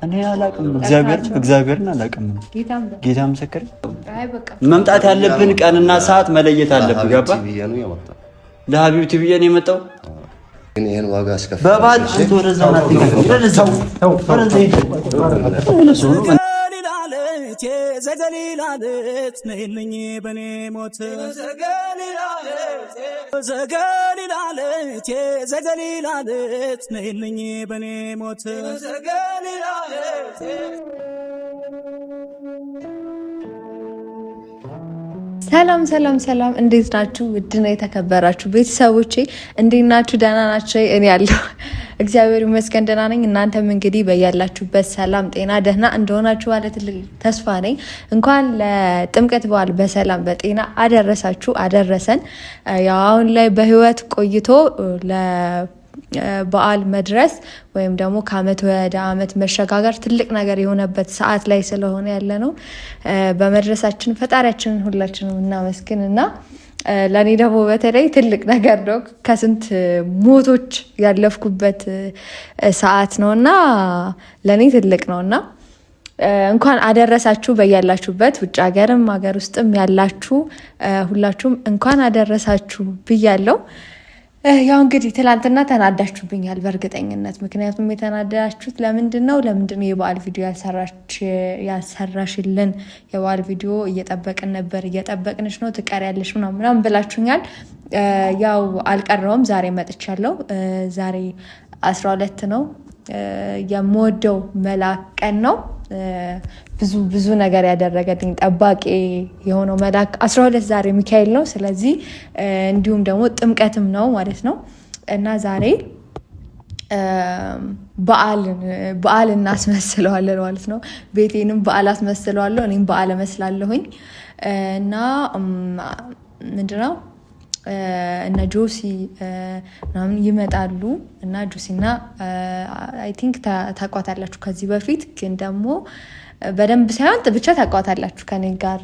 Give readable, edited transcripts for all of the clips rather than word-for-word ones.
እኔ አላውቅም። እግዚአብሔርን አላውቅም። ጌታ ምስክር መምጣት ያለብን ቀንና ሰዓት መለየት አለብን። ገባ? ለሀቢብቲ ብዬ ነው የመጣው። ግን ይሄን ዋጋ አስከፍል በባል ወደዛው ዘገሊላለት ነይልኝ በኔ ሞት ዘገሊላለት ነይልኝ በኔ ሞት ሰላም ሰላም ሰላም፣ እንዴት ናችሁ? ውድና የተከበራችሁ ቤተሰቦቼ እንዴት ናችሁ? ደህና ናችሁ? እኔ ያለሁ እግዚአብሔር ይመስገን ደህና ነኝ። እናንተም እንግዲህ በያላችሁበት ሰላም፣ ጤና፣ ደህና እንደሆናችሁ ማለት ተስፋ ነኝ። እንኳን ለጥምቀት በዓል በሰላም በጤና አደረሳችሁ አደረሰን። ያው አሁን ላይ በህይወት ቆይቶ በዓል መድረስ ወይም ደግሞ ከአመት ወደ አመት መሸጋገር ትልቅ ነገር የሆነበት ሰዓት ላይ ስለሆነ ያለ ነው። በመድረሳችን ፈጣሪያችንን ሁላችንም እናመስግን እና ለእኔ ደግሞ በተለይ ትልቅ ነገር ነው። ከስንት ሞቶች ያለፍኩበት ሰዓት ነው እና ለእኔ ትልቅ ነው እና እንኳን አደረሳችሁ። በያላችሁበት ውጭ ሀገርም ሀገር ውስጥም ያላችሁ ሁላችሁም እንኳን አደረሳችሁ ብያለሁ። ያው እንግዲህ ትላንትና ተናዳችሁብኛል በእርግጠኝነት። ምክንያቱም የተናዳችሁት ለምንድን ነው የበዓል ቪዲዮ ያልሰራሽልን? የበዓል ቪዲዮ እየጠበቅን ነበር፣ እየጠበቅንሽ ነው፣ ትቀሪያለሽ ምናምን ብላችሁኛል። ያው አልቀረውም፣ ዛሬ መጥቻለሁ። ዛሬ 12 ነው፣ የምወደው መልአክ ቀን ነው። ብዙ ነገር ያደረገልኝ ጠባቂ የሆነው መልአክ 12 ዛሬ ሚካኤል ነው። ስለዚህ እንዲሁም ደግሞ ጥምቀትም ነው ማለት ነው እና ዛሬ በዓል እናስመስለዋለን ማለት ነው። ቤቴንም በዓል አስመስለዋለሁ፣ እኔም በዓል እመስላለሁኝ እና ምንድነው እነ ጆሲ ምናምን ይመጣሉ እና ጆሲና አይ ቲንክ ታቋታላችሁ ከዚህ በፊት ግን ደግሞ በደንብ ሳይሆን ብቻ ታቋታላችሁ። ከኔ ጋር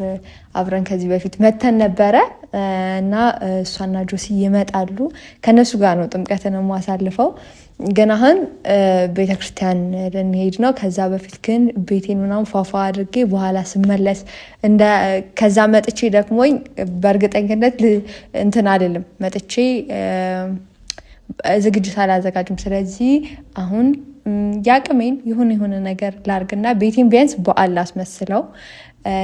አብረን ከዚህ በፊት መተን ነበረ እና እሷና ጆሲ ይመጣሉ። ከነሱ ጋር ነው ጥምቀትን ማሳልፈው። ግን አሁን ቤተክርስቲያን ልንሄድ ነው። ከዛ በፊት ግን ቤቴን ምናምን ፏፏ አድርጌ በኋላ ስመለስ ከዛ መጥቼ ደክሞኝ በእርግጠኝነት እንትን አይደለም መጥቼ ዝግጅት አላዘጋጅም። ስለዚህ አሁን ያቅሜን የሆነ ነገር ላርግና ቤቴን ቢያንስ በዓል ላስመስለው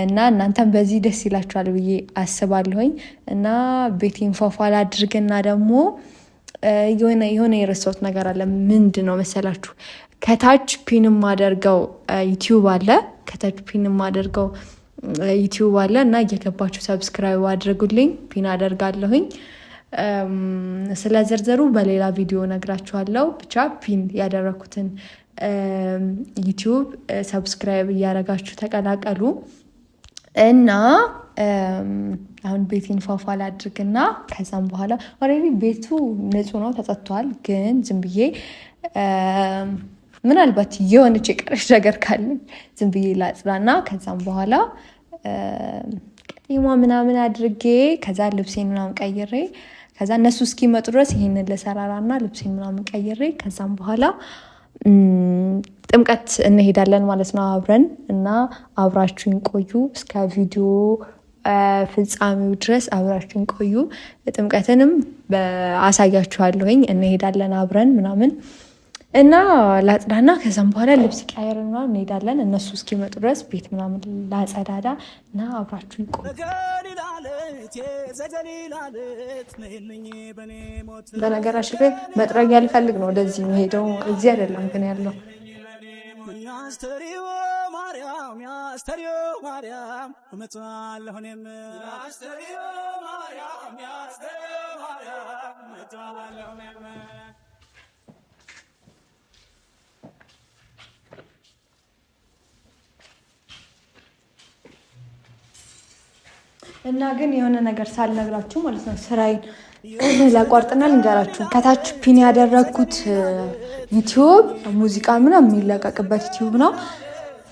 እና እናንተም በዚህ ደስ ይላችኋል ብዬ አስባለሁኝ እና ቤቴን ፏፏ ላድርግና ደግሞ የሆነ የረሳሁት ነገር አለ። ምንድን ነው መሰላችሁ? ከታች ፒን ማደርገው ዩቲዩብ አለ እና እየገባችሁ ሰብስክራይብ አድርጉልኝ። ፒን አደርጋለሁኝ። ስለ ዝርዝሩ በሌላ ቪዲዮ ነግራችኋለሁ። ብቻ ፒን ያደረኩትን ዩቲዩብ ሰብስክራይብ እያደረጋችሁ ተቀላቀሉ እና አሁን ቤቴን ፏፏ ላድርግና ከዛም በኋላ ኦልሬዲ ቤቱ ንጹህ ነው ተጸድቷል። ግን ዝም ብዬ ምናልባት የሆነች የቀረች ነገር ካለኝ ዝም ብዬ ላጽዳና ከዛም በኋላ ቀጤማ ምናምን አድርጌ ከዛ ልብሴን ምናምን ቀይሬ ከዛ እነሱ እስኪመጡ ድረስ ይሄንን ለሰራራና ልብሴን ምናምን ቀይሬ ከዛም በኋላ ጥምቀት እንሄዳለን ማለት ነው አብረን እና አብራችሁን ቆዩ እስከ ቪዲዮ ፍጻሜው ድረስ አብራችሁን ቆዩ። ጥምቀትንም አሳያችኋለሁኝ። እንሄዳለን አብረን ምናምን እና ላጽዳና ከዛም በኋላ ልብስ ቀይረን እንሄዳለን። እነሱ እስኪመጡ ድረስ ቤት ምናምን ላጸዳዳ እና አብራችሁን ቆዩ። በነገራችን ላይ መጥረጊያ ልፈልግ ነው ወደዚህ የሚሄደው፣ እዚህ አይደለም ግን ያለው ያስተሪው ማርያም እመጣለሁ እኔም ያስተሪው ማርያም እመጣለሁ እኔም እና ግን የሆነ ነገር ሳልነግራችሁ ማለት ነው ስራዬን ላቋርጥና ልንገራችሁ። ከታች ፒን ያደረግኩት ዩቲዩብ ሙዚቃ ምናምን የሚለቀቅበት ዩቲዩብ ነው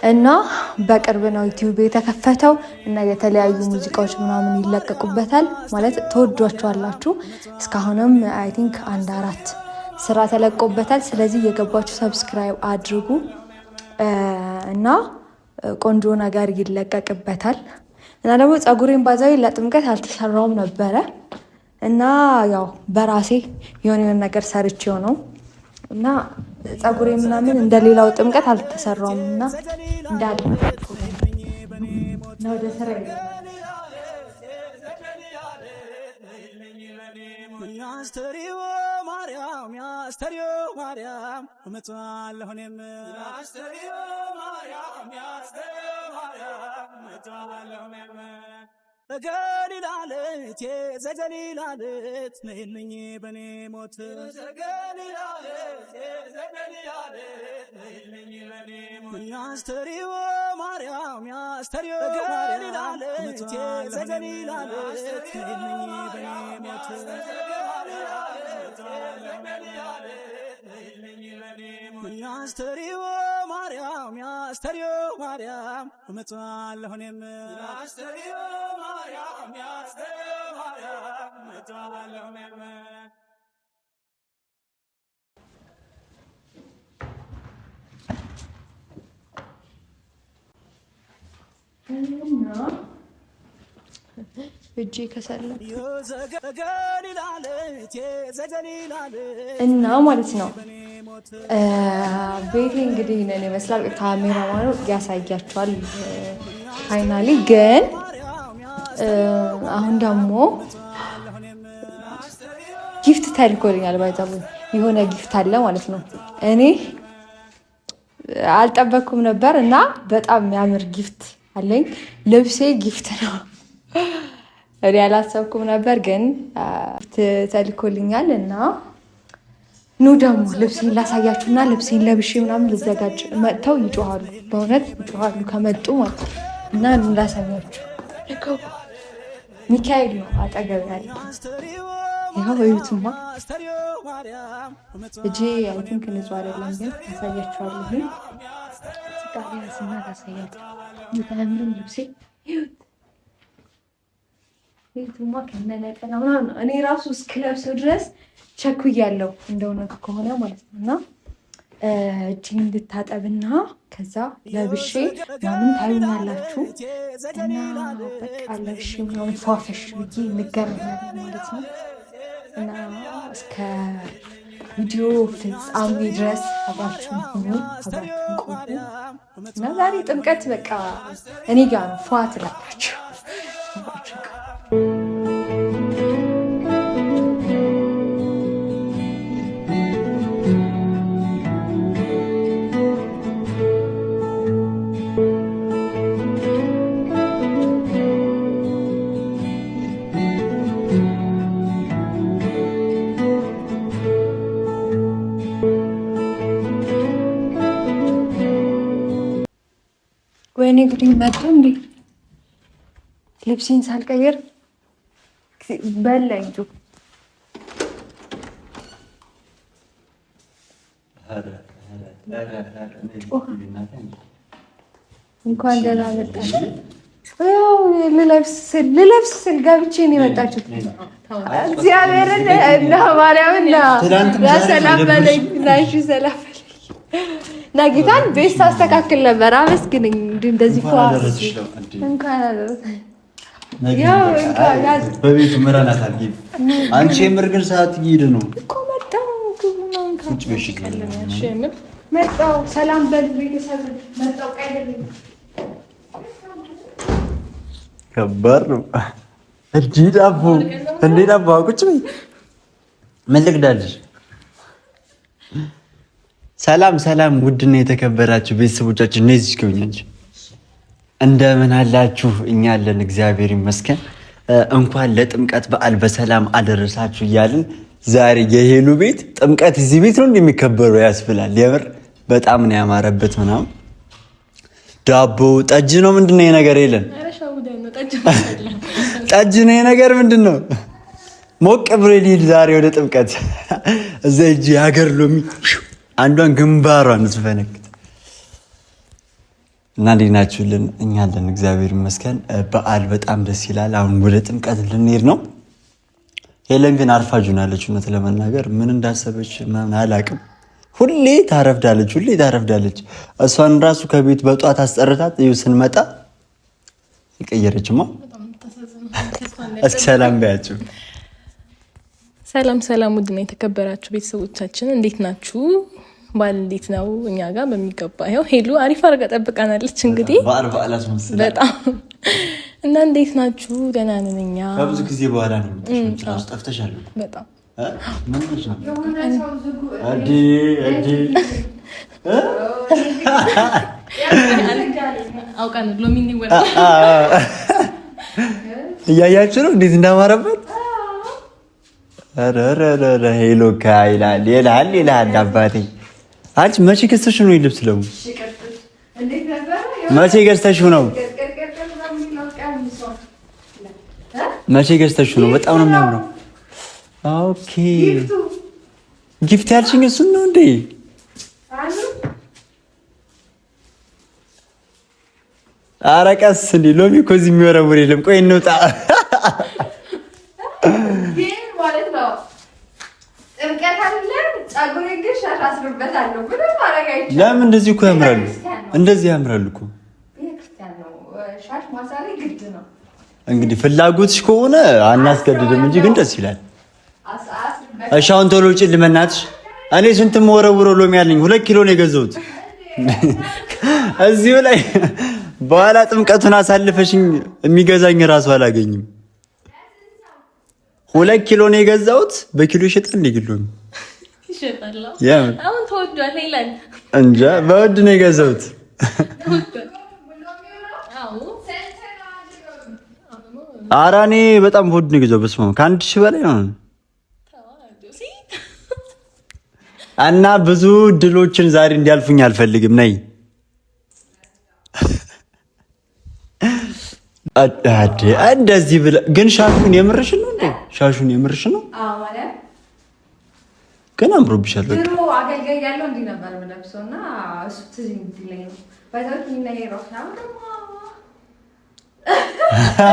እና በቅርብ ነው ዩቲዩብ የተከፈተው እና የተለያዩ ሙዚቃዎች ምናምን ይለቀቁበታል ማለት ተወዷቸዋላችሁ። እስካሁንም አይ ቲንክ 1-4 ስራ ተለቆበታል። ስለዚህ የገባችሁ ሰብስክራይብ አድርጉ እና ቆንጆ ነገር ይለቀቅበታል። እና ደግሞ ፀጉሬን ባዛዊ ለጥምቀት አልተሰራውም ነበረ እና ያው በራሴ የሆነ ነገር ሰርቼው ነው እና ፀጉሬ ምናምን እንደሌላው ጥምቀት አልተሰራውም እና እንዳለ ነው ወደ ስራ ያስተሪው ማርያም ያስተሪው ማርያም እመጣለሁ እኔም ያስተሪው ማርያም ያስተሪው ማርያም እመጣለሁ እኔም ገሊላ ዕለት የዘገሊላ ዕለት ነይልኝ በኔ ሞት ዘገሊላ ዕለት የዘገሊላ ዕለት ነይልኝ በኔ ሞት ያስተሪው ማርያም ያስተሪው ገሊላ ዕለት የዘገሊላ ዕለት ነይልኝ በኔ ሞት ያስተሪው ማርያም ያስተሪው ማርያም እመጣለሁ እኔም ያስተሪው ማርያም ያስተሪው ማርያም እመጣለሁ እኔም እጄ ከሰለ እና ማለት ነው። ቤቴ እንግዲህ ይህንን ይመስላል። ካሜራማኑ ያሳያቸዋል። ፋይናሊ ግን አሁን ደግሞ ጊፍት ተልኮልኛል። ባይዛቡ የሆነ ጊፍት አለ ማለት ነው። እኔ አልጠበኩም ነበር እና በጣም የሚያምር ጊፍት አለኝ። ልብሴ ጊፍት ነው። እኔ አላሰብኩም ነበር ግን ተልኮልኛል እና ኑ ደግሞ ልብሴን ላሳያችሁና ልብሴን ለብሼ ምናምን ልዘጋጅ። መጥተው ይጮሃሉ፣ በእውነት ይጮሃሉ ከመጡ ማለት እና ላሳያችሁ። ሚካኤል ነው አጠገብ ያለ። ይኸው እዩትማ። እጄ አይ ቲንክ ንጹህ አይደለም ግን ያሳያችኋለሁ። ስቃሪያስና ታሳያችሁ። ምንም ልብሴ ይቱማ ከነነቀና ምናምን እኔ ራሱ እስክለብሰው ድረስ ቸኩያለሁ እንደውነቱ ከሆነ ማለት ነው። እና እጅን እንድታጠብና ከዛ ለብሼ ምናምን ታዩኛላችሁ። እና በቃ ለብሼ ምናምን ፏፈሽ ብዬ እንገናኛለን ማለት ነው። እና እስከ ቪዲዮ ፍጻሜ ድረስ አብራችሁን ሁኑ፣ አብራችሁን ቆዩ። እና ዛሬ ጥምቀት በቃ እኔ ጋር ነው ፏ ትላላችሁ። ወይኔ ጉድ መጣ እንዴ! ልብሴን ሳልቀይር በላኝ። እንኳን ደህና መጣሽ። ያው ልለብስ ስል ገብቼ ነው የመጣችሁት። እግዚአብሔርን እና ማርያምን ሰላም በለኝ ናሽ ሰላም እና ጌታን ቤት ሳስተካክል ነበር። አመስግነኝ እንደዚህ እንኳን አደረሰሽ። በቤቱ ምራናት አልጊ አንቺ የምር ግን ሰዓት ይሄድ ነው እኮ መጣው መጣው ሰላም በል ቤተሰብ መጣው ቀይልኝ። ከባድ ነው እንዴ ዳቦ እንዴ ዳቦ ቁጭ በይ ምን ልቅዳልሽ። ሰላም ሰላም፣ ውድና የተከበራችሁ ቤተሰቦቻችን እነዚህ ከሆኛች እንደምን አላችሁ? እኛ አለን እግዚአብሔር ይመስገን። እንኳን ለጥምቀት በዓል በሰላም አደረሳችሁ እያልን ዛሬ የሄሉ ቤት ጥምቀት እዚህ ቤት ነው እንደሚከበረው ያስብላል። የምር በጣም ነው ያማረበት ምናምን። ዳቦ ጠጅ ነው ምንድነው ይሄ ነገር? የለን ጠጅ ነው ይሄ ነገር ምንድነው? ሞቅ ብሎ ሊል ዛሬ ወደ ጥምቀት እዛ እጂ ሀገር ሎሚ አንዷን ግንባሯን ስፈነክት እና እንዴት ናችሁልን? እኛ አለን እግዚአብሔር ይመስገን። በዓል በጣም ደስ ይላል። አሁን ወደ ጥምቀት ልንሄድ ነው። ሄለን ግን አርፋጁናለች። እውነት ለመናገር ምን እንዳሰበች ምናምን አላውቅም። ሁሌ ታረፍዳለች። እሷን ራሱ ከቤት በጧት አስጠርታት ስንመጣ የቀየረችማ። እስኪ ሰላም በያችሁ። ሰላም ውድና የተከበራችሁ ቤተሰቦቻችን እንዴት ናችሁ? ባል እንዴት ነው? እኛ ጋር በሚገባ ይኸው ሄሉ አሪፍ አድርጋ ጠብቃናለች። እንግዲህ በዓል አስመስላ በጣም እና እንዴት ናችሁ? ደህና ነን እኛ። ከብዙ ጊዜ በኋላ ነው የምትመጪው። ጠፍተሻል በጣም ምን ነው አውቃን ሎሚኒ ወራ እያያችሁ ነው እንዴት እንዳማረበት። ኧረ ሄሎ ይላል አባቴ። አንቺ መቼ ገዝተሽው ነው ልብስ ደግሞ? መቼ ገዝተሽው ነው? በጣም ነው የሚያምረው። ኦኬ ጊፍት ያልሽኝ እሱን ነው እንዴ? ኧረ ቀስ እንዴ ሎሚ እኮ እዚህ የሚወረውር የለም። ቆይ እንውጣ ማለት ነው። ጥምቀት አይደለም ጸጉሬ ግን ሻሽ አስርበታለሁ ብሎ ማረጋ ይችላል። ለምን እንደዚህ እኮ ያምራሉ። እንደዚህ ያምራሉ እኮ ቤተክርስቲያን ነው ሻሽ ማሳሪ ግድ ነው። እንግዲህ ፍላጎትሽ ከሆነ አናስገድድም እንጂ ግን ደስ ይላል። እሺ አሁን ቶሎ ውጪ ልመናትሽ። እኔ ስንት የምወረውረው ሎሚ ያለኝ 2 ኪሎ ነው የገዛሁት። እዚሁ ላይ በኋላ ጥምቀቱን አሳልፈሽኝ የሚገዛኝ ራሱ አላገኝም። 2 ኪሎ ነው የገዛሁት። በኪሎ ይሸጣል እንዴ? ኪሎ ይሸጣል። ያም አሁን ተወዷል ይላል እንጃ። በውድ ነው የገዛሁት። ኧረ እኔ በጣም በውድ ነው የገዛሁት። በስመ አብ ከ1000 በላይ ነው። እና ብዙ ድሎችን ዛሬ እንዲያልፉኝ አልፈልግም። ነይ እንደዚህ ብለህ ግን ሻሹን የምርሽ ነው እንዴ? ሻሹን የምርሽ ነው? አዎ ማለት ግን አምሮብሻል። በቃ ድሮ አገልጋይ ያለው እንዲህ ነበር የምለብሰውና እሱ ትዝ ይለኝ ነው። ባይዘው ምን ላይ ነው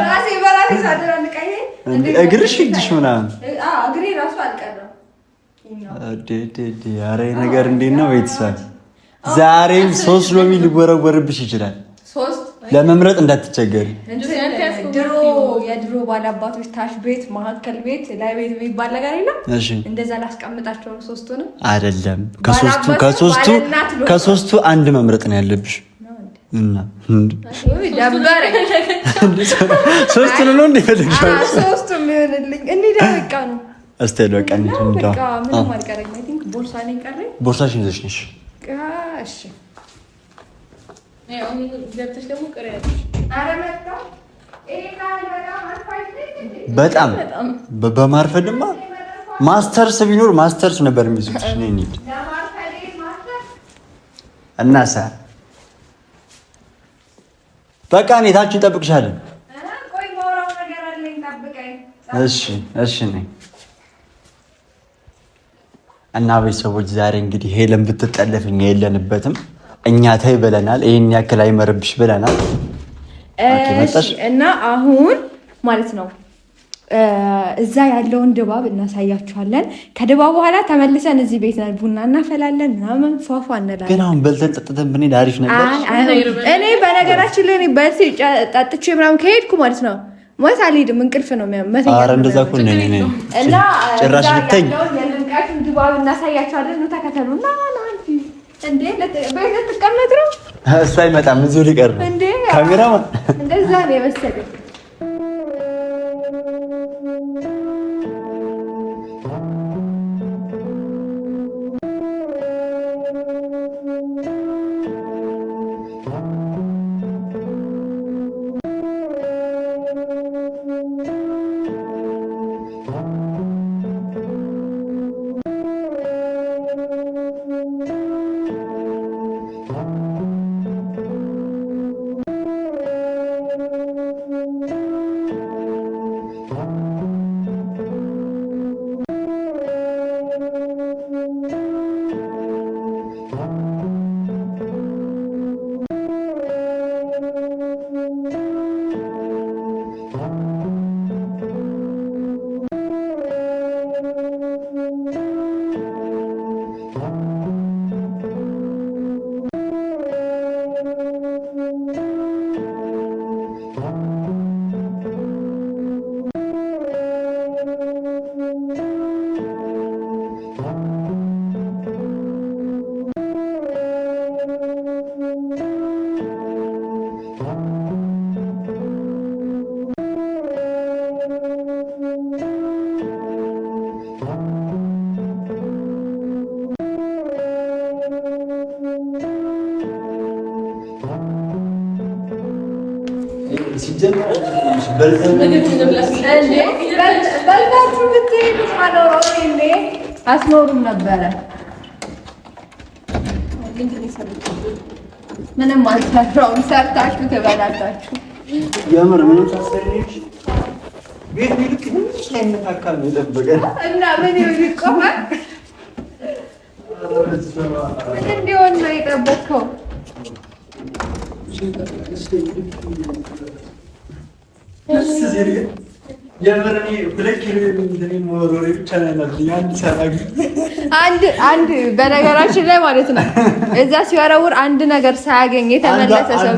ራሴ በራሴ ሳደራ ንቀይ እግርሽ እጅሽ ምናምን እግሬ ራሱ አልቀረም። ኧረ ነገር እንዴት ነው ቤተሰብ? ዛሬም 3 ሎሚ ሊወረወርብሽ ይችላል። ለመምረጥ እንዳትቸገሪ። የድሮ ባላባቶች ታች ቤት፣ መሀከል ቤት፣ ላይ ቤት የሚባል ነገር የለም። እንደዛ ላስቀምጣቸው ነው። 3ቱንም አይደለም ከሶስቱ አንድ መምረጥ ነው ያለብሽ። እና ደበረኝ። 3ቱን ነው እንደፈለግሽው? 3ቱም ይሆንልኝ እንዴ? ደቂቃ ነው እስቴል በቃ እንዴ እንደው ምንም አልቀረኝ። አይ ቲንክ ቦርሳኔን ቀረኝ። ቦርሳሽን ይዘሽ ነሽ? እሺ ያው ገብተሽ ደግሞ ቀሪያለሽ። አረ መጣ በጣም በማርፈድማ ማስተርስ ቢኖር ማስተርስ ነበር የሚይዙት። እኔ እንሂድ እናሳ በቃ እኔ ታችን እንጠብቅሻለን። ቆይ ማውራው ነገር አለኝ ጠብቀኝ። እሺ ነኝ። እና ቤተሰቦች ዛሬ እንግዲህ ሄለን ብትጠለፍኝ የለንበትም። እኛ ተይ ብለናል። ይሄን ያክል አይመርብሽ ብለናል። እና አሁን ማለት ነው እዛ ያለውን ድባብ እናሳያችኋለን። ከድባብ በኋላ ተመልሰን እዚህ ቤት ነን፣ ቡና እናፈላለን ምናምን ፏፏ እንላለን። ግን አሁን በልተን ጠጥተን ብንሄድ አሪፍ ነበር። እኔ በነገራችን ላይ በልቼ ጠጥቼ ምናምን ከሄድኩ ማለት ነው ሞት አልሄድም፣ እንቅልፍ ነው መተኛ። ኧረ እንደዛ እኮ ነኝ እኔ እና ጭራሽ ብተኝ የልምቃቱን ድባብ እናሳያችኋለን። ነው ተከተሉና እንዴ በቤት ልትቀመጥ ነው? እሱ አይመጣም፣ እዚሁ ሊቀር ነው። እንዴ ካሜራማን እንደዛ ነው የመሰለኝ። በልታችሁ ብትሄዱ አትኖሩም ነበረ። ምንም አልሰራውም። ሰርታችሁ ትበላላችሁ። የምር ምንም ታሰሪሽ ቤት ሚልክ ምንም አካል ነው የጠበቀን እና ምን ይቆማል? ምን እንዲሆን ነው የጠበቀው? አንድ በነገራችን ላይ ማለት ነው እዛ ሲወረውር አንድ ነገር ሳያገኝ የተመለሰ ሰው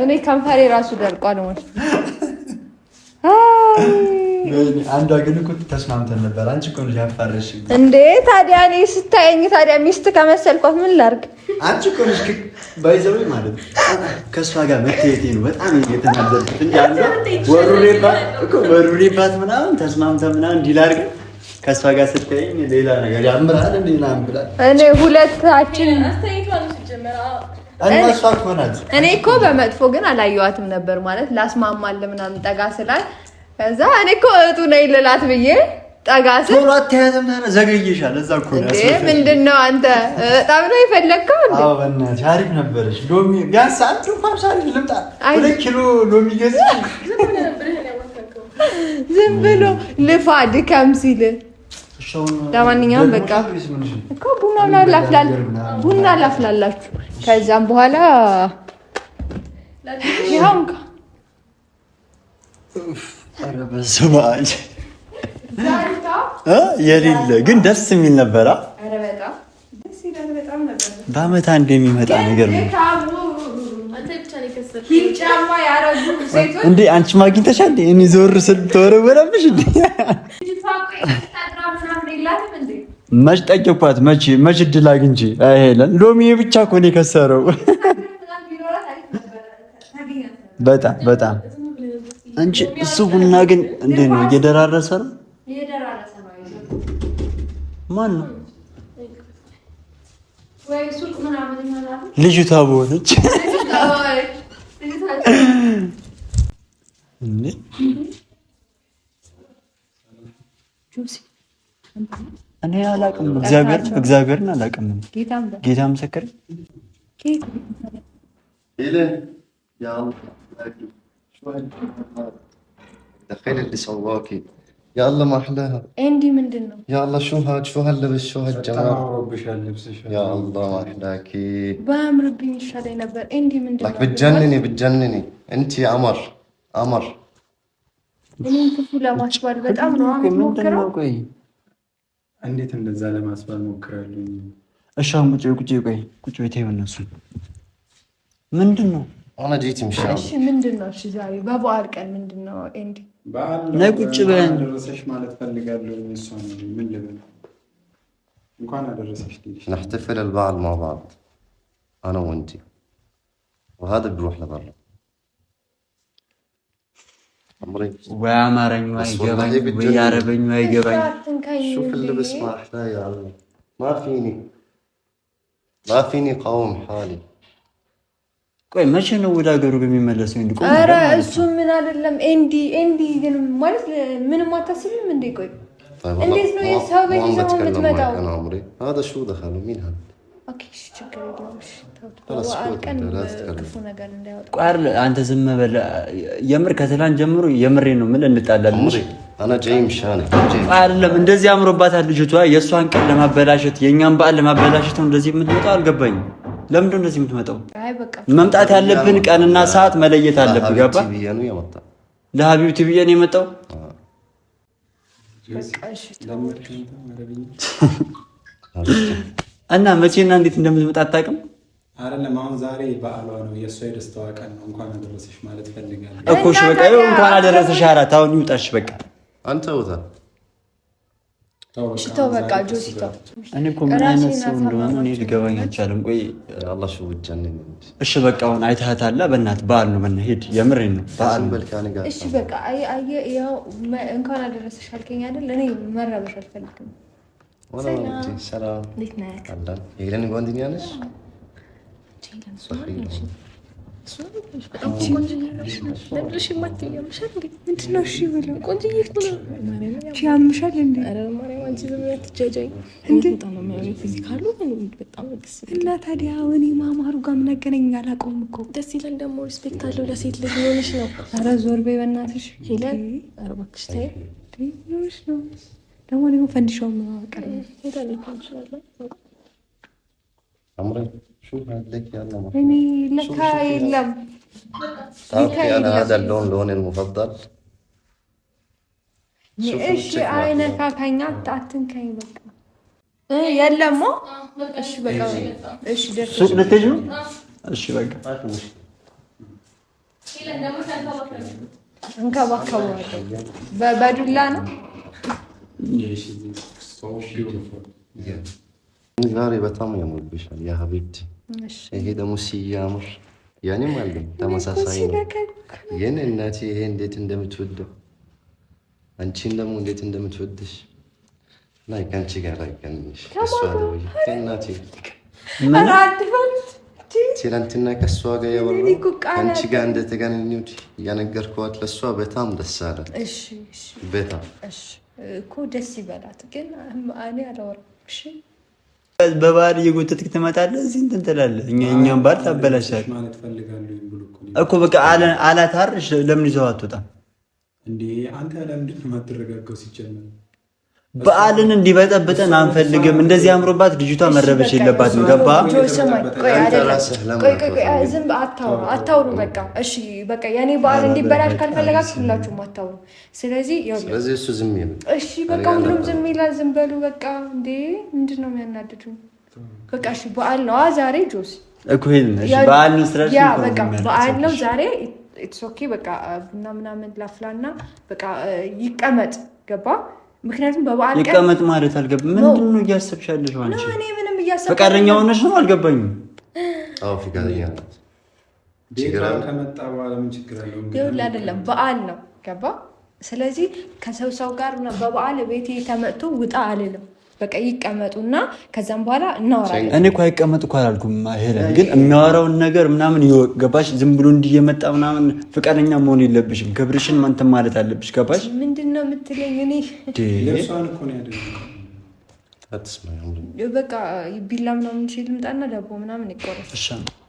እኔ ከንፈሬ ራሱ ደርቋል ማለት ነው። አንዷ ግን እኮ ተስማምተን ነበር። አንቺ እኮ ልጅ ያፋረሽ እንዴ ታዲያ እኔ ስታየኝ ታዲያ ሚስት ከመሰልኳት ምን ላድርግ? አንቺ እኮ ልጅ ባይዘው ማለት ነው ከእሷ ጋር መተየቴ ነው በጣም እየተናደድኩት እንጂ አንዷ ወሩሬባት ምናምን ተስማምተን ምናምን እንዲህ ላድርግ ከእሷ ጋር ስታየኝ ሌላ ነገር ያምራል እንዴ ምናምን ብላ እኔ ሁለታችን እነሷ እኮ ናት። እኔ እኮ በመጥፎ ግን አላየዋትም ነበር ማለት ላስማማል ምናምን ጠጋ ስላል ከዛ እኔ እኮ እህቱ ነኝ ልላት ብዬ ጠጋ ስል ቶሎ አትያዘም ታዲያ ዘገየሻል። እዛ እኮ ነው እንዴ ምንድነው አንተ በጣም ነው የፈለግከው እንዴ? አዎ በእናትሽ አሪፍ ነበረሽ። ሎሚ ቢያንስ አንድ እንኳን ሳሪፍ ልምጣ 2 ኪሎ ሎሚ ገዝቼ ዝም ብሎ ልፋ ድከም ሲል ለማንኛውም በቃ እኮ ቡና ላፍላላችሁ ከዛም በኋላ ይሁንካ ኧረ በስመ አብ የሌለ ግን ደስ የሚል ነበር። ኧረ በጣም ደስ ይላል። በጣም ነበር። በአመት አንድ የሚመጣ ነገር ነው እንዴ? አንቺ ማግኝተሻል እንዴ? እኔ ዞር ስል ተወረወረብሽ እንዴ? መች ጠየኳት? መች እድል አግኝቼ አይሄለን ሎሚ ብቻ እኮ ነው የከሰረው። በጣም አንቺ እሱ ቡና ግን እንዴት ነው እየደራረሰ ነው? ማን ነው ልጅቷ? በሆነች እኔ አላውቅም። እግዚአብሔርን አላውቅም። ጌታ ምስክር دخيل اللي سواكي يا الله ما احلاها عندي من دنو يا الله شو هاللبس شو هالجمال يا الله ما احلاكي بامر بين شادي نبر عندي من دنو لك بتجنني انت قمر እኔ ክፉ ለማስባል በጣም ነው የምሞክረው። እንዴት እንደዛ ለማስባል ሞክራለሁ? እሺ አሁን ቁጭ ቤት ይመነሱ ምንድነው? انا جيت مش እሺ ምንድነው? እሺ ዛሬ በበዓል ቀን ምንድነው? ኤንዲ ነይ ቁጭ በይ። አደረሰሽ ማለት ፈልጋለሁ። እሷ ነው ምን ልበል? እንኳን አደረሰሽ ልጅ نحتفل البعض مع بعض انا وانت وهذا بروح لبرا عمري وامرني ويجبني ويعربني ويجبني شوف اللبس ما احلاه يا الله ما فيني قاوم حالي ቆይ መቼ ነው ወደ ሀገሩ በሚመለሰው? እንዴ ቆይ ኧረ እሱ ምን አይደለም ኤንዲ ግን ማለት ምንም አታስብም እንዴ? ቆይ እንዴት ነው የሰው ቤት ይዘው የምትመጣው? انا عمري هذا شو دخله مين هذا ኦኬ እሺ ችግር የለውም። እሺ ተውት ክፉ ነገር እንዳይወጣ። ቆይ አንተ ዝም በል። የምር ከትላንት ጀምሮ የምሬ ነው ምን እንጣላለን? عمري انا جاي مشانك አይደለም እንደዚህ አምሮባታል ልጅቷ። የእሷን ቀን ለማበላሸት የኛን በዓል ለማበላሸት ነው እንደዚህ የምትመጣው? አልገባኝም። ለምን ነው እንደዚህ የምትመጣው? አይ በቃ መምጣት ያለብን ቀንና ሰዓት መለየት አለብን። ገባ? ለሀቢብቲ ብዬ ነው የመጣው። እና መቼና እንዴት እንደምትመጣ አታውቅም አይደለም? አሁን ዛሬ በዓሏ ነው፣ የእሷ የደስታዋ ቀን ነው። እንኳን አደረሰሽ ማለት ፈልጋለሁ እኮ። እሺ በቃ እንኳን አደረሰሽ አራት። አሁን ይውጣሽ በቃ። አንተ ወጣ ተው በቃ ጆሲ ተው። እኔ እኮ ምን አይነት ሰው እንደሆነ እኔ ሊገባኝ አልቻለም። ቆይ አላህ ሹ ወጀነኝ። እሺ በቃ አሁን አይተሃታል። በእናትህ በዓል ነው መናሄድ የምሬን ነው በዓል ነው። እሺ በቃ ያው እንኳን አደረሰሽ አልከኝ አይደል? እኔ መረበሽ አልፈልግም። ሰላም እንዴት ነህ? አላህ ይሄን ጓደኛ ነሽ? እና ታዲያ እኔ ማማሩ ጋር ምን አገናኘኝ? አላውቀውም እኮ። ደስ ይላል ደግሞ ሪስፔክት አለው ለሴት ልጅ ሆነሽ ነው። ኧረ ዞር በይ በእናትሽ ሄለን። ኧረ እባክሽ ተይ ሆነሽ ነው ደግሞ ደግሞ ፈንዲሻው ማቀር ሄለን ይችላል። شوف عندك يلا እኔ ለካ የለም። تعرفي أنا هذا اللون لوني المفضل. እሺ አይነካካኝ፣ አትንካኝ በቃ የለም። እሺ በቃ እሺ ደስ ሱቅ ልትሄጂ ነው? እሺ በቃ እንከባከበዋለሁ። በዱላ ነው ዛሬ በጣም ያምርብሻል ያ ሀቢብቲ። ይሄ ደግሞ ሲያምር ያኔም አለኝ ተመሳሳይ ነው። የኔ እናቴ ይሄ እንዴት እንደምትወደው አንቺን ደግሞ እንዴት እንደምትወድሽ ላይ ከአንቺ ጋር አይገናኝሽ። ከሷ ነው እናቴ ትናንትና ከሷ ጋር ያወራው ከአንቺ ጋር እንደተገናኙት እያነገርኳት ለሷ በጣም ደስ አላት። እሺ በጣም እሺ እኮ ደስ ይበላት፣ ግን እኔ አላወራም። እሺ በባህል እየጎተትክ ትመጣለህ፣ እዚህ እንትን ትላለህ። እኛም ባል ታበላሻለህ እኮ በቃ አላታርሽ። ለምን ይዘው አትወጣም እንዴ? አንተ ለምንድን ነው የማትረጋጋው? ሲጀመር በዓልን እንዲበጠብጠን አንፈልግም። እንደዚህ አምሮባት ልጅቷ መረበሽ የለባትም። ገባ? ዝም አታውሩ በቃ እሺ። በቃ የኔ በዓል እንዲበላሽ ካልፈለጋችሁ ሁላችሁም አታውሩ። ስለዚህ እሱ ዝም ይላል። እሺ በቃ ሁሉም ዝም ይላል። ዝም በሉ በቃ። እንዴ ምንድን ነው የሚያናድዱ? በቃ እሺ በዓል ነው ዛሬ። ጆስ እኮ ሄድን። እሺ በዓል ነው ስራሽ። ያ በቃ በዓል ነው ዛሬ። ኢትስ ኦኬ በቃ ቡና ምናምን ላፍላና በቃ ይቀመጥ። ገባ? ምክንያቱም በበዓል ቀን ይቀመጥ ማለት አልገባም። ምንድን ነው እያሰብሻለሽ? አንቺ እኔ ምንም እያሰብኩ ፈቃደኛ ሆነሽ ነው? አልገባኝም። አዎ ፈቃደኛ ነኝ። ችግር ከመጣ በኋላ ምን ችግር አለው? ይኸውልህ አይደለም በዓል ነው። ገባ? ስለዚህ ከሰው ጋር በበዓል ቤቴ ተመጥቶ ውጣ አልልም። በቃ ይቀመጡና ከዛም በኋላ እናወራለን። እኔ እኮ አይቀመጥ እኮ አላልኩም ሄለን፣ ግን የሚያወራውን ነገር ምናምን ገባሽ? ዝም ብሎ እንዲየመጣ ምናምን ፈቃደኛ መሆን የለብሽም። ክብርሽን እንትን ማለት አለብሽ። ገባሽ? ምንድን ነው የምትለኝ? እኔ ልብሷን እኮ ነው ያደረገው። በቃ ቢላ ምናምን ልምጣና ዳቦ ምናምን ይቆረስ። እሺ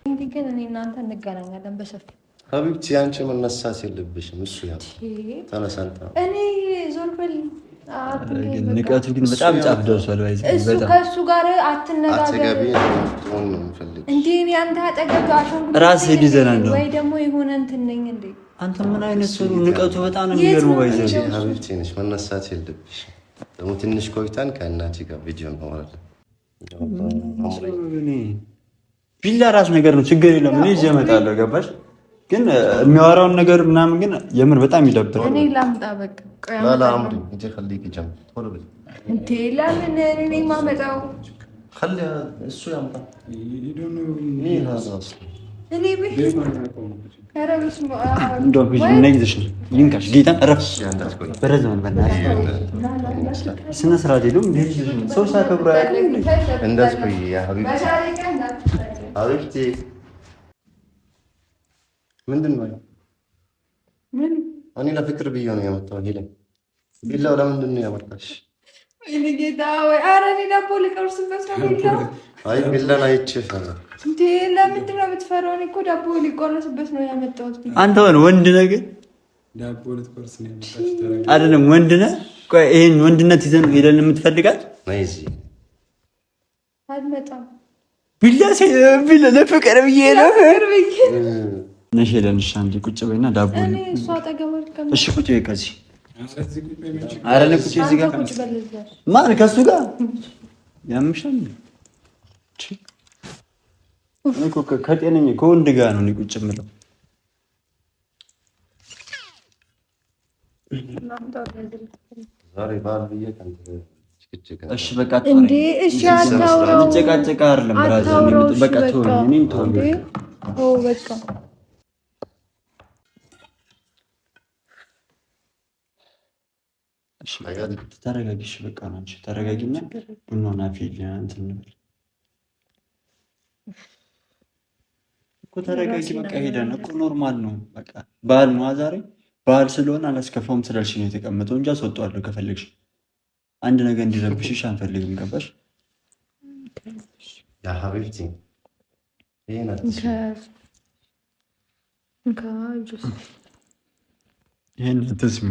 እንግዲህ ግን እኔ እናንተ እንገናኛለን በሰፊ ሀቢብቲ። አንቺ መነሳት የለብሽም። እሱ ያ ተነሳንታ እኔ ዞር በል። ንቀቱ ግን በጣም ጫፍ ደርሷል። እሱ ከእሱ ጋር አትነጋገር እንዴ። እኔ አንተ አጠገብ ራስ ዲዘና ነው ወይ ደግሞ የሆነ እንትን ነኝ እንዴ? አንተ ምን አይነት ሰው? ንቀቱ በጣም ነው የሚገርመው። ባይዘ ሀቢብቲ ነሽ፣ መነሳት የለብሽም። ደግሞ ትንሽ ቆይታን ከእናቴ ጋር ቪዲዮ ነው ማለት ቢላ ራሱ ነገር ነው። ችግር የለም እኔ ይዤ እመጣለሁ። ገባሽ? ግን የሚያወራውን ነገር ምናምን ግን የምር በጣም ይደብራል። እኔ ላምጣ በቃ لا عمري انت خليكي جنب طول بالك انت لمن انا ما متاو خلي السو يمطى مين هذا اصلا انا بي انا بسمع دوك نيجدش ينكش جيتا رفش برزمن بنات سنه سرا ديلو سو ساكبرا انداس كوي يا حبيبتي حبيبتي ምንድን ነው ምን እኔ ለፍቅር ብዬ ነው ያመጣው። ሄለን ቢላው ለምንድን ነው ያመጣሽ? እኔ ጌታ ወይ ኧረ እኔ ዳቦ ሊቆርስበት ነው ቢላው። አይ ቢላን አይቼሽ እንዴ ለምንድን ነው የምትፈራው? እኔ እኮ ዳቦ ሊቆርስበት ነው ያመጣሁት። አንተ ወንድ ነህ ግን ዳቦ ልትቆርስ ነው ያመጣሽ አይደለም? ወንድ ነህ። ቆይ ይሄን ወንድነት ይዘን ሄለን የምትፈልጋት ነይ እዚህ አልመጣም። ቢላ ለፍቅር ብዬ ነው ነሽ ሄለን። እሺ አንዴ ቁጭ በይና ዳቦ እኔ እሷ አጠገብ አልከም። እሺ ቁጭ በይ ከዚህ ኧረ ቁጭ እዚህ ጋር ቁጭ በለዛ ማን ከሱ ጋር ያምሻል። እኔ እኮ ከጤነኛ ከወንድ ጋር ነው ቁጭ የምለው። ዛሬ ባል ብዬ እሺ በቃ እንዴ እሺ አታውራው። ጨቃጨቃ አይደለም ብራዘር። በቃ ተወኝ። እኔም ተወኝ። ኦ በቃ ተረጋጊሽ። በቃ አንቺ ተረጋጊና ቡናውን አፍይልኝ እንትን እንበል እኮ ተረጋጊ በቃ ሄደን እኮ ኖርማል ነው በቃ በዓል ነው ዛሬ በዓል ስለሆነ አላስከፋውም ስላልሽ ነው የተቀመጠው እንጂ አስወጣዋለሁ ከፈለግሽ አንድ ነገር እንዲረብሽሽ አንፈልግም ገባሽ ያ ሀቢብቲ ይሄን ትስሚ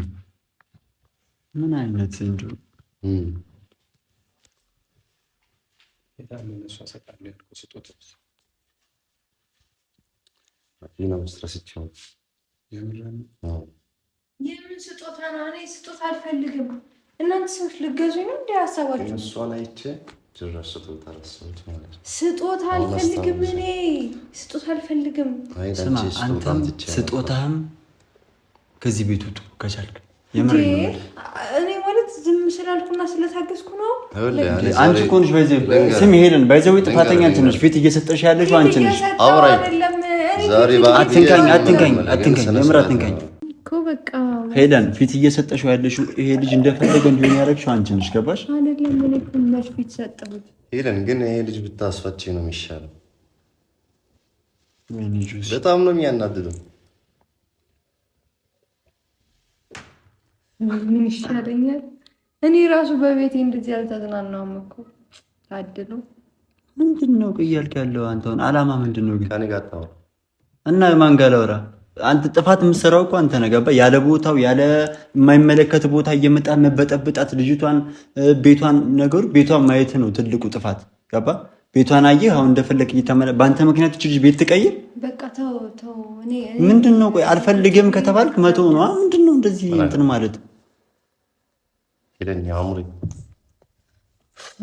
ምን አይነት እንጂ የታለ እሱ አሰጣለሁ ያልኩት ስጦታ ማኪና መስራስቸው የምን ስጦታ ነው? እኔ ስጦታ አልፈልግም። እናንተ ሰዎች ልገዙኝ ነው እንዴ ሀሳባችሁ? እሷን አይቼ ጭራሽ ስጦታ ረሳሁት ማለት ነው። ስጦታ አልፈልግም እኔ ስጦታ አልፈልግም። ስማ አንተም ስጦታም ከዚህ ቤት ውጡ ከቻልክ የምር እኔ ማለት ዝም ስላልኩና ስለታገስኩ ነው። አንቺ እኮ ነሽ ስም ሄለን ባይዘው ጥፋተኛ አንቺ ነሽ። ፊት እየሰጠሽ ያለሽው አንቺ ነሽ። አውራይ ዛሬ አትንካኝ የምር አትንካኝ እኮ በቃ ሄለን ፊት እየሰጠሽው ያለሽው ይሄ ልጅ እንደፈለገ እንዲሆን ያደረግሽው አንቺ ነሽ። ገባሽ አይደለም? ምን ይኩንሽ ፊት ሰጠሁት። ሄለን ግን ይሄ ልጅ ብታስፈቺ ነው የሚሻለው። ምን ይጁስ በጣም ነው የሚያናድደው። ምን ይሻለኛል? እኔ ራሱ በቤቴ እንደዚህ ያልተዝናናውም እኮ ታድሎ። ምንድነው እያልክ ያለው አንተውን አላማ ምንድነው ግን? ከኔ ጋር ታወራ እና ማን ጋር ላውራ? አንተ ጥፋት የምትሰራው እኮ አንተ ነህ። ገባ? ያለ ቦታው ያለ የማይመለከት ቦታ እየመጣ መበጠብጣት ልጅቷን ቤቷን ነገሩ ቤቷን ማየት ነው ትልቁ ጥፋት። ገባ? ቤቷን አየህ አሁን እንደፈለክ እየተመለ በአንተ ምክንያት እቺ ልጅ ቤት ትቀይር። በቃ ተው እኔ ምንድነው? ቆይ አልፈልግም ከተባልክ መቶ ነው። ምንድነው እንደዚህ እንትን ማለት? ሄለን ያምሪ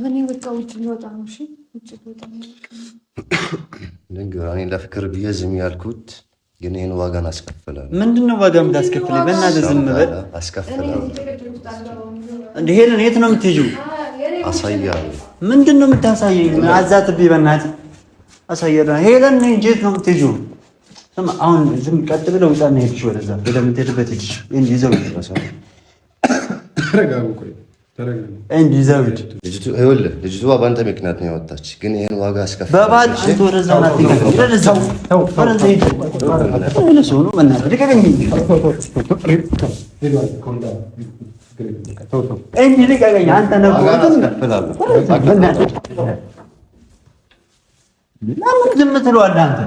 እኔ በቃ ውጭ ልወጣ ነው። እሺ ውጭ ልወጣ ነው። እኔ ለፍቅር ብዬ ዝም ያልኩት ግን ይሄን ዋጋን አስከፍላለሁ። ምንድነው ዋጋ የምታስከፍለኝ? በእናትህ ዝም በል። አስከፍላለሁ እንዴ ሄለን የት ነው የምትሄጂው? አሳያለሁ። ምንድነው የምታሳየኝ? አዛትብኝ በእናትህ አሳየና ሄለን ነኝ። የት ነው የምትሄጂው? ስማ አሁን ዝም ቀጥ ብለህ ውጣና ሄድሽ ወደዛ ወደምትሄድበት ሄድሽ እንጂ ይዘው ተረጋጉ። ቆይ ተረጋጉ እንጂ ይዘው ልጅቷ በአንተ ምክንያት ነው የወጣች። ግን ይሄን ዋጋ አስከፍላለሁ። በባል አንተ ወደዛ ናትከኝ ወደዛው ወደዛ ሄድ ወደዛ ነው በእናትህ ልቀቀኝ እንጂ ልቀቀኝ። አንተ ነው አስከፍላለሁ። ለምን ዝም ትለዋለህ አንተ?